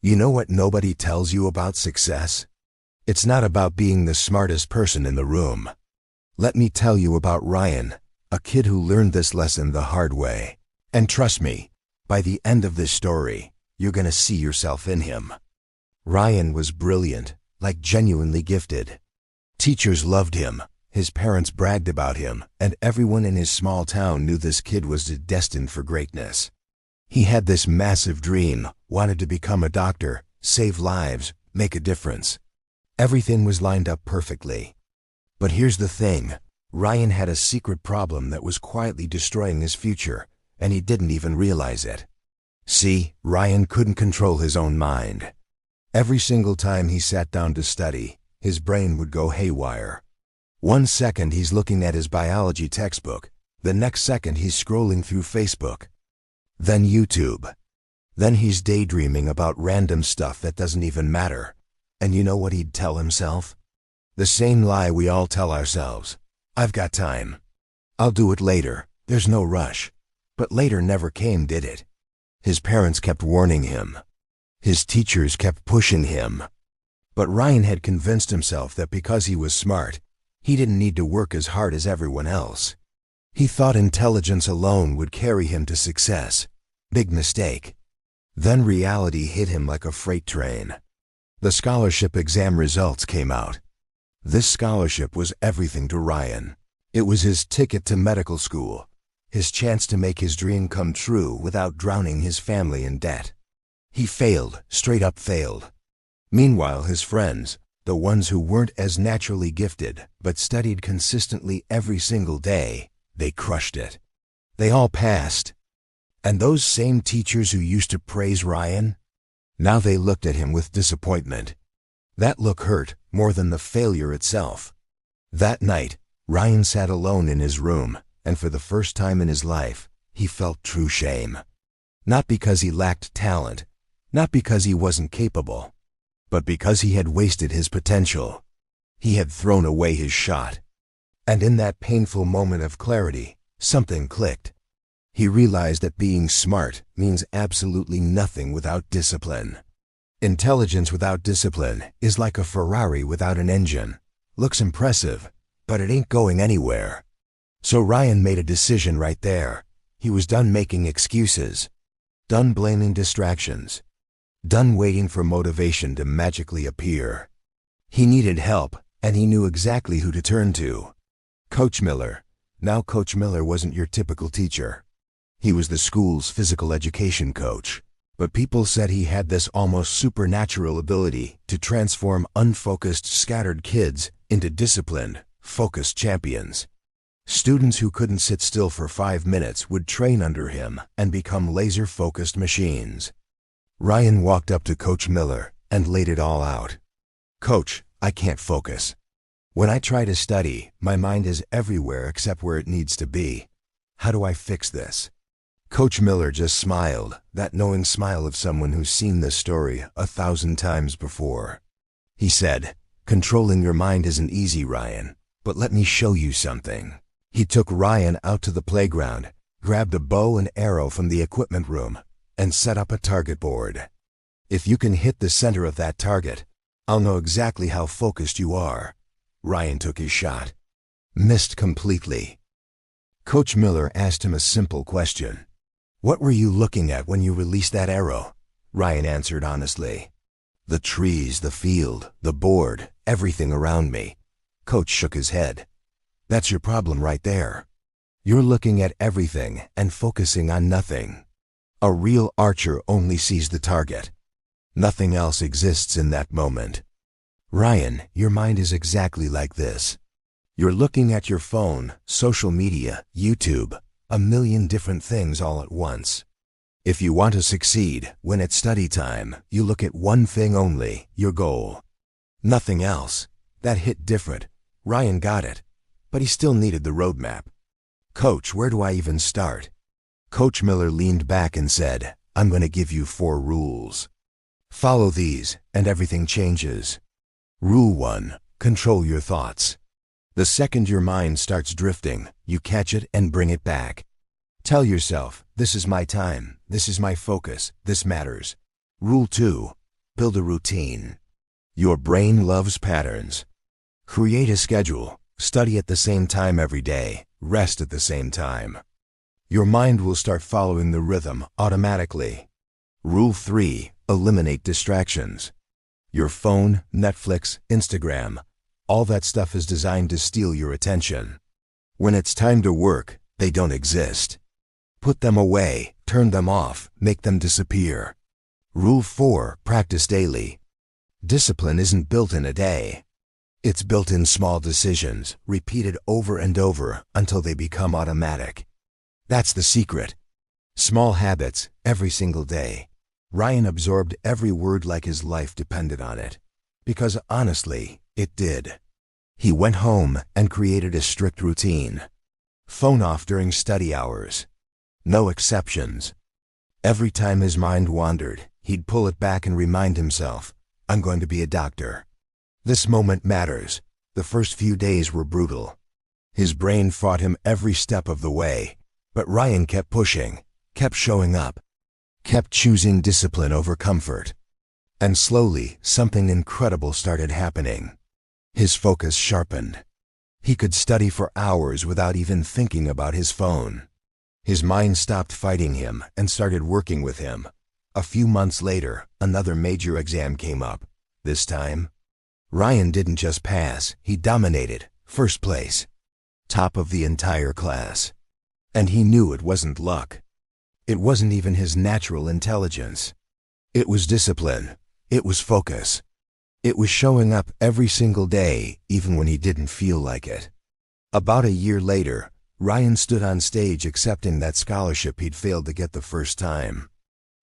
You know what nobody tells you about success? It's not about being the smartest person in the room. Let me tell you about Ryan, a kid who learned this lesson the hard way. And trust me, by the end of this story, you're gonna see yourself in him. Ryan was brilliant, like genuinely gifted. Teachers loved him, his parents bragged about him, and everyone in his small town knew this kid was destined for greatness. He had this massive dream, wanted to become a doctor, save lives, make a difference. Everything was lined up perfectly. But here's the thing, Ryan had a secret problem that was quietly destroying his future, and he didn't even realize it. See, Ryan couldn't control his own mind. Every single time he sat down to study, his brain would go haywire. 1 second he's looking at his biology textbook, the next second he's scrolling through Facebook. Then YouTube. Then he's daydreaming about random stuff that doesn't even matter. And you know what he'd tell himself? The same lie we all tell ourselves. I've got time. I'll do it later. There's no rush. But later never came, did it? His parents kept warning him. His teachers kept pushing him. But Ryan had convinced himself that because he was smart, he didn't need to work as hard as everyone else. He thought intelligence alone would carry him to success. Big mistake. Then reality hit him like a freight train. The scholarship exam results came out. This scholarship was everything to Ryan. It was his ticket to medical school, his chance to make his dream come true without drowning his family in debt. He failed, straight up failed. Meanwhile, his friends, the ones who weren't as naturally gifted but studied consistently every single day, they crushed it. They all passed. And those same teachers who used to praise Ryan, now they looked at him with disappointment. That look hurt more than the failure itself. That night, Ryan sat alone in his room, and for the first time in his life, he felt true shame. Not because he lacked talent, not because he wasn't capable, but because he had wasted his potential. He had thrown away his shot. And in that painful moment of clarity, something clicked. He realized that being smart means absolutely nothing without discipline. Intelligence without discipline is like a Ferrari without an engine. Looks impressive, but it ain't going anywhere. So Ryan made a decision right there. He was done making excuses. Done blaming distractions. Done waiting for motivation to magically appear. He needed help, and he knew exactly who to turn to. Coach Miller. Now Coach Miller wasn't your typical teacher. He was the school's physical education coach, but people said he had this almost supernatural ability to transform unfocused, scattered kids into disciplined, focused champions. Students who couldn't sit still for 5 minutes would train under him and become laser-focused machines. Ryan walked up to Coach Miller and laid it all out. "Coach, I can't focus. When I try to study, my mind is everywhere except where it needs to be. How do I fix this?" Coach Miller just smiled, that knowing smile of someone who's seen this story 1,000 times before. He said, "Controlling your mind isn't easy, Ryan, but let me show you something." He took Ryan out to the playground, grabbed a bow and arrow from the equipment room, and set up a target board. "If you can hit the center of that target, I'll know exactly how focused you are." Ryan took his shot. Missed completely. Coach Miller asked him a simple question. "What were you looking at when you released that arrow?" Ryan answered honestly. "The trees, the field, the board, everything around me." Coach shook his head. "That's your problem right there. You're looking at everything and focusing on nothing. A real archer only sees the target. Nothing else exists in that moment. Ryan, your mind is exactly like this. You're looking at your phone, social media, YouTube, a million different things all at once. If you want to succeed, when it's study time, you look at one thing only, your goal. Nothing else. That hit different. Ryan got it, but he still needed the roadmap. "Coach, where do I even start?" Coach Miller leaned back and said, "I'm going to give you 4 rules. Follow these, and everything changes. Rule 1, control your thoughts. The second your mind starts drifting, you catch it and bring it back. Tell yourself, this is my time, this is my focus, this matters. Rule 2, Build a routine. Your brain loves patterns. Create a schedule. Study at the same time every day. Rest at the same time. Your mind will start following the rhythm automatically. Rule 3. Eliminate distractions. Your phone, Netflix, Instagram, all that stuff is designed to steal your attention. When it's time to work, they don't exist. Put them away, turn them off, make them disappear. Rule 4. Practice daily. Discipline isn't built in a day. It's built in small decisions, repeated over and over until they become automatic. That's the secret. Small habits, every single day. Ryan absorbed every word like his life depended on it. Because honestly, it did. He went home and created a strict routine. Phone off during study hours. No exceptions. Every time his mind wandered, he'd pull it back and remind himself, I'm going to be a doctor. This moment matters. The first few days were brutal. His brain fought him every step of the way, but Ryan kept pushing, kept showing up, kept choosing discipline over comfort. And slowly, something incredible started happening. His focus sharpened. He could study for hours without even thinking about his phone. His mind stopped fighting him and started working with him. A few months later, another major exam came up. This time, Ryan didn't just pass, he dominated, first place, top of the entire class. And he knew it wasn't luck. It wasn't even his natural intelligence. It was discipline. It was focus. It was showing up every single day, even when he didn't feel like it. About a year later, Ryan stood on stage accepting that scholarship he'd failed to get the first time.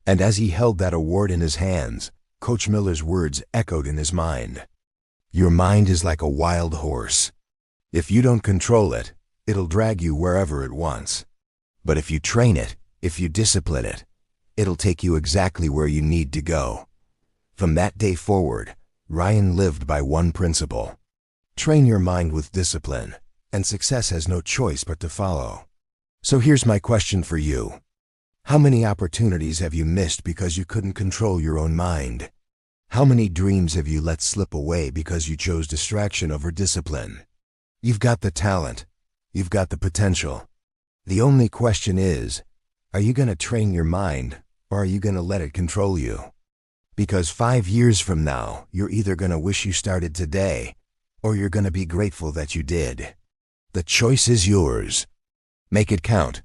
And as he held that award in his hands, Coach Miller's words echoed in his mind. Your mind is like a wild horse. If you don't control it, it'll drag you wherever it wants. But if you train it, if you discipline it, it'll take you exactly where you need to go. From that day forward, Ryan lived by one principle. Train your mind with discipline, and success has no choice but to follow. So here's my question for you. How many opportunities have you missed because you couldn't control your own mind? How many dreams have you let slip away because you chose distraction over discipline? You've got the talent. You've got the potential. The only question is, are you going to train your mind, or are you going to let it control you? Because 5 years from now, you're either going to wish you started today, or you're going to be grateful that you did. The choice is yours. Make it count.